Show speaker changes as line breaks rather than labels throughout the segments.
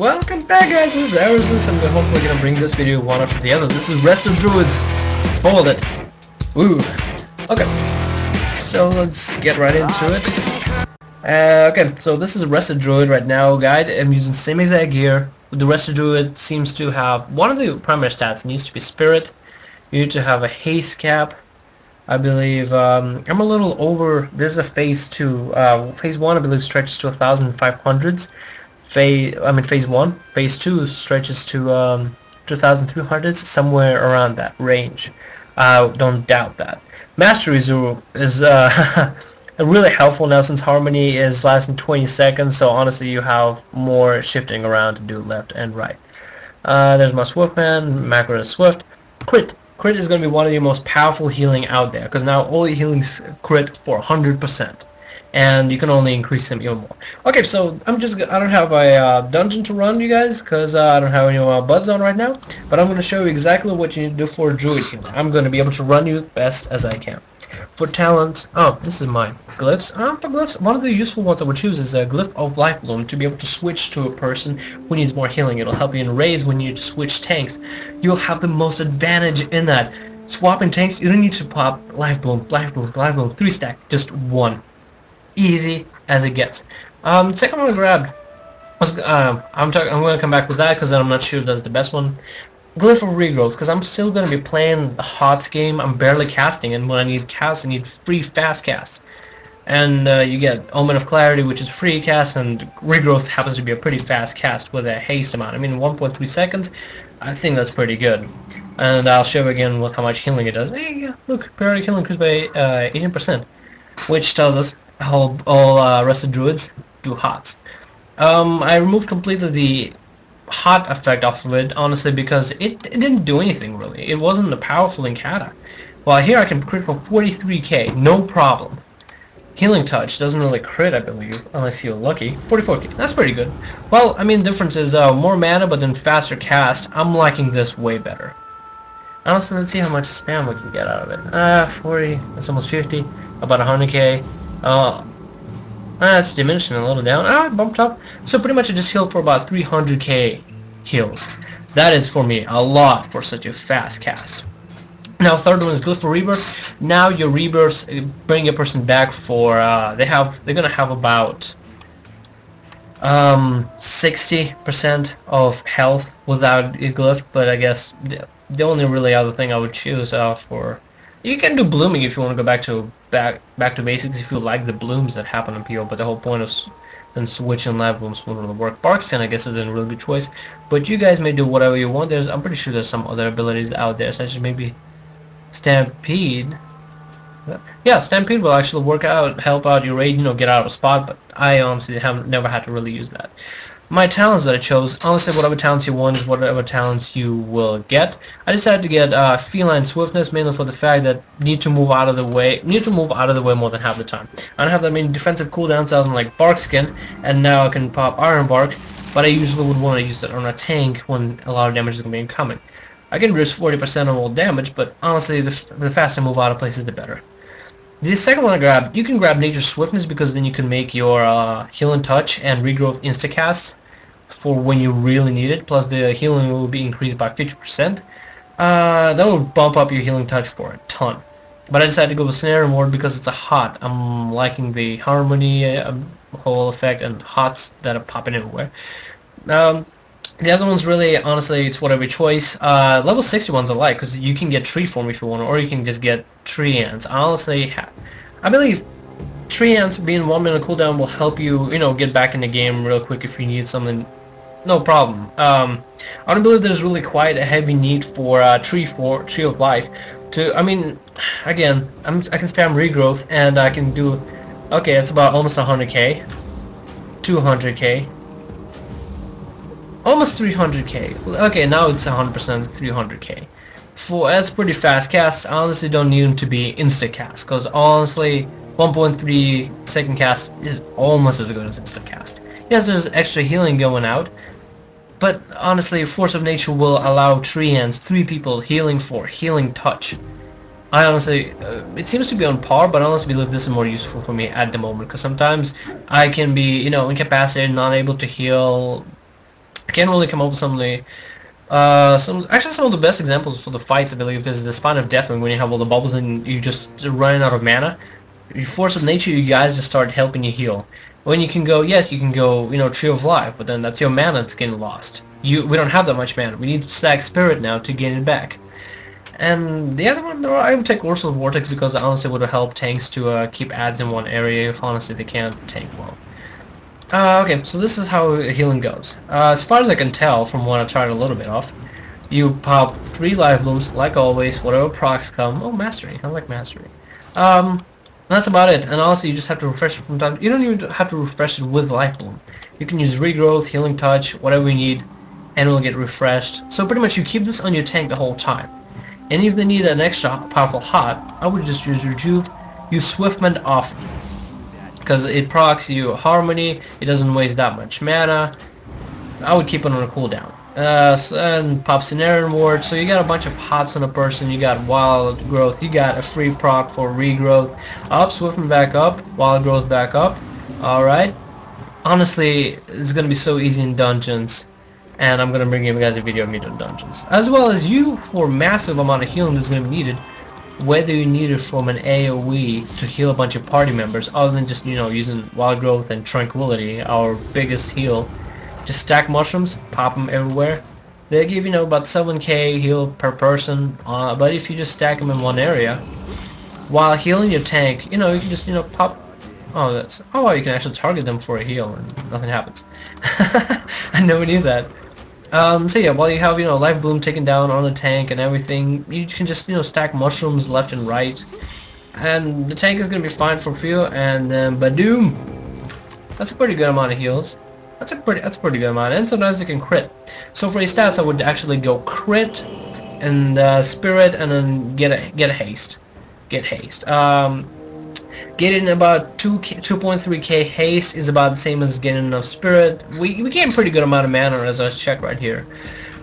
Welcome back, guys. This is Arizona, and we're hopefully gonna bring this video one after the other. This is Resto Druids. Spoiled it. Woo. Okay. So let's get right into it. Okay, so this is Resto Druid right now, guide. I'm using same exact gear. The Resto Druid seems to have one of the primary stats. It needs to be Spirit. You need to have a haste cap. I believe I'm a little over. There's a phase 2. Phase 1 I believe stretches to 1,500s. Phase 1. Phase 2 stretches to 2,300s, somewhere around that range. Don't doubt that. Mastery is really helpful now since Harmony is lasting 20 seconds, so honestly you have more shifting around to do left and right. There's my Swiftman, macro is Swift. Crit. Crit is going to be one of the most powerful healing out there, because now all your healing's crit for 100%. And you can only increase them even more. Okay, so I don't have a dungeon to run, you guys, because I don't have any buds on right now. But I'm going to show you exactly what you need to do for Druid healing. I'm going to be able to run you best as I can. For talents, this is mine. Glyphs. For glyphs, one of the useful ones I would choose is a Glyph of Life Bloom to be able to switch to a person who needs more healing. It'll help you in raids when you need to switch tanks. You'll have the most advantage in that. Swapping tanks, you don't need to pop Life Bloom, Life Bloom, Life Bloom, 3 stack, just 1. Easy as it gets. Second one I grabbed was I'm going to come back with that because I'm not sure if that's the best one. Glyph of Regrowth, because I'm still going to be playing the HOTS game. I'm barely casting, and when I need casts, I need free fast casts. And you get Omen of Clarity, which is free cast, and Regrowth happens to be a pretty fast cast with a haste amount. I mean, 1.3 seconds. I think that's pretty good. And I'll show you again how much healing it does. Hey, yeah, look, periodic healing increased by 18%, which tells us all Resto Druids do HOTS. I removed completely the hot effect off of it, honestly, because it didn't do anything really. It wasn't a powerful encounter. Well, here I can crit for 43k, no problem. Healing Touch doesn't really crit, I believe, unless you're lucky. 44k, that's pretty good. Well, I mean, difference is more mana, but then faster cast. I'm liking this way better. Honestly, let's see how much spam we can get out of it. 40, that's almost 50, about 100k. It's diminishing a little down. It bumped up. So pretty much I just healed for about 300k heals. That is for me a lot for such a fast cast. Now third one is Glyph for Rebirth. Now your rebirths bring a person back for they're gonna have about 60% of health without a glyph, but I guess the only really other thing I would choose for, you can do blooming if you want to go back to basics if you like the blooms that happen on PO, but the whole point of then switching live blooms wouldn't really work. Barkskin I guess is a really good choice, but you guys may do whatever you want. I'm pretty sure there's some other abilities out there, such as maybe Stampede. Yeah, Stampede will actually help out your raid, get out of a spot, but I honestly never had to really use that. My talents that I chose, honestly, whatever talents you want is whatever talents you will get. I decided to get Feline Swiftness, mainly for the fact that need to move out of the way more than half the time. I don't have that many defensive cooldowns other than like Barkskin, and now I can pop Iron Bark, but I usually would want to use that on a tank when a lot of damage is going to be incoming. I can reduce 40% of all damage, but honestly, the faster I move out of places, the better. The second one I grabbed, you can grab Nature's Swiftness because then you can make your Healing Touch and Regrowth instacasts for when you really need it, plus the healing will be increased by 50%. That will bump up your Healing Touch for a ton. But I decided to go with Snare and Ward because it's a hot. I'm liking the Harmony whole effect and hots that are popping everywhere. The other one's really, honestly, it's whatever choice. Level 60 ones I like because you can get Tree Form if you want, or you can just get Tree Ants. Honestly, I believe Tree Ants being 1 minute cooldown will help you, get back in the game real quick if you need something. No problem. I don't believe there's really quite a heavy need for Tree of Life. Again, I can spam Regrowth and I can do. Okay, it's about almost 100k, 200k. Almost 300k. Okay, now it's 100% 300k. That's pretty fast cast. I honestly don't need them to be insta cast, because honestly 1.3 second cast is almost as good as insta cast. Yes, there's extra healing going out, but honestly Force of Nature will allow 3 people healing for Healing Touch. I honestly, it seems to be on par, but I honestly believe this is more useful for me at the moment, because sometimes I can be, incapacitated, not able to heal I can't really come up with some of the some of the best examples for the fights, I believe, is the Spine of Death, when you have all the bubbles and you just running out of mana. You force of nature, you guys just start helping you heal. When you can go, yes, you can go, Tree of Life, but then that's your mana that's getting lost. We don't have that much mana. We need to stack Spirit now to gain it back. And the other one, I would take Orbital Vortex because honestly would help tanks to keep ads in one area if honestly they can't tank well. Okay, so this is how healing goes. As far as I can tell from what I tried a little bit off, you pop 3 life blooms, like always, whatever procs come. Oh, Mastery. I like Mastery. That's about it. And honestly, you just have to refresh it from time. You don't even have to refresh it with life bloom. You can use Regrowth, Healing Touch, whatever you need, and it will get refreshed. So pretty much you keep this on your tank the whole time. And if they need an extra powerful hot, I would just use Rejuve. Use Swiftment often, because it procs you Harmony, it doesn't waste that much mana. I would keep it on a cooldown. And pop Cenarian Ward, so you got a bunch of hots on a person, you got Wild Growth, you got a free proc for Regrowth, up, Swiftman back up, Wild Growth back up, alright. Honestly, it's going to be so easy in dungeons, and I'm going to bring you guys a video of me doing dungeons. As well as you, for massive amount of healing that's going to be needed, whether you need it from an AoE to heal a bunch of party members, other than just, using Wild Growth and Tranquility, our biggest heal. Just stack mushrooms, pop them everywhere. They give, about 7k heal per person, but if you just stack them in one area, while healing your tank, you can just, pop. Oh, you can actually target them for a heal and nothing happens. I never knew that. So yeah, while you have, life bloom taken down on the tank and everything, you can just, stack mushrooms left and right, and the tank is gonna be fine for a few, and then badoom! That's a pretty good amount of heals. That's a pretty good amount, and sometimes you can crit. So for your stats, I would actually go crit and spirit, and then get a haste. Get haste. Getting about 2.3k haste is about the same as getting enough spirit. We gain pretty good amount of mana, as I check right here.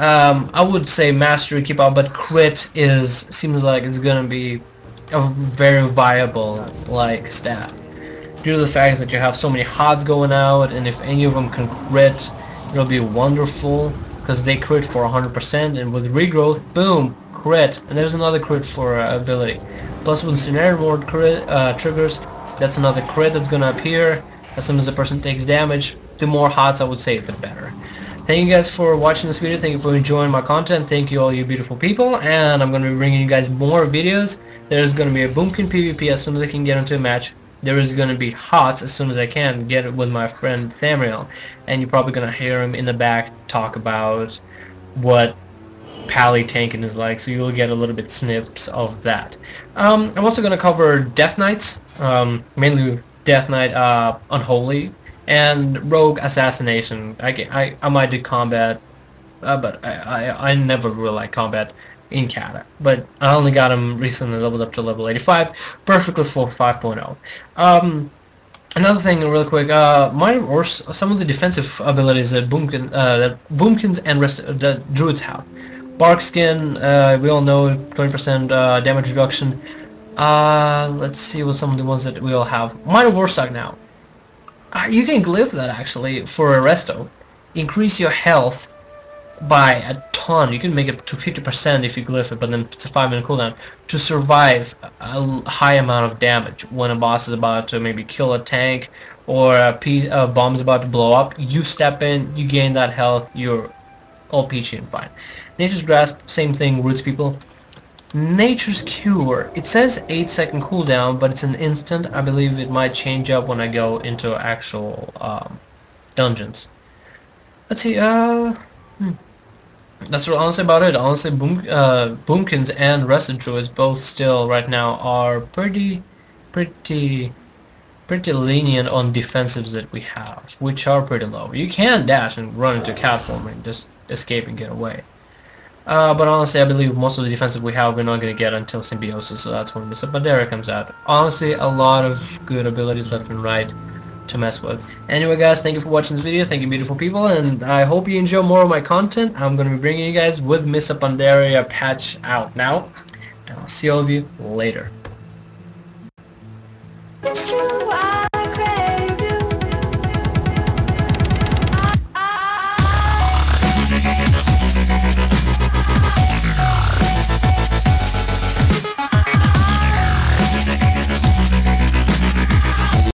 I would say mastery keep out, but crit seems like it's gonna be a very viable stat, due to the fact that you have so many HODs going out, and if any of them can crit, it'll be wonderful, because they crit for 100%, and with Regrowth, boom, crit, and there's another crit for ability. Plus when Cenarian Ward crit triggers, that's another crit that's gonna appear as soon as the person takes damage. The more HODs I would say, the better. Thank you guys for watching this video, thank you for enjoying my content, thank you all you beautiful people, and I'm gonna be bringing you guys more videos. There's gonna be a Boomkin PvP as soon as I can get into a match. There is going to be HOTS as soon as I can get it with my friend Samuel, and you're probably going to hear him in the back talk about what pally tanking is like, so you'll get a little bit snips of that. I'm also going to cover Death Knights, mainly Death Knight Unholy, and Rogue Assassination. I might do combat, but I never really like combat in Canada, but I only got him recently leveled up to level 85, perfectly for 5.0. Another thing real quick, some of the defensive abilities that Boomkins and the Druids have. Bark Skin, we all know, 20% damage reduction. Let's see what some of the ones that we all have. Minor Warstock now. You can glyph that actually for a Resto. Increase your health by a ton. You can make it to 50% if you glyph it, but then it's a 5-minute cooldown to survive a high amount of damage when a boss is about to maybe kill a tank or a bomb is about to blow up. You step in, you gain that health, you're all peachy and fine. Nature's Grasp, same thing, roots people. Nature's Cure, it says 8-second cooldown, but it's an instant. I believe it might change up when I go into actual dungeons. Let's see, that's honestly about it. Honestly, Boomkins and Resto Druids both still right now are pretty lenient on defensives that we have, which are pretty low. You can dash and run into cat form and just escape and get away. But honestly, I believe most of the defensive we have we're not going to get until Symbiosis, so that's when Mr. Bandera comes out. Honestly, a lot of good abilities left and right to mess with. Anyway guys, thank you for watching this video, thank you beautiful people, and I hope you enjoy more of my content. I'm going to be bringing you guys with Mr. Pandaria patch out now, and I'll see all of you later.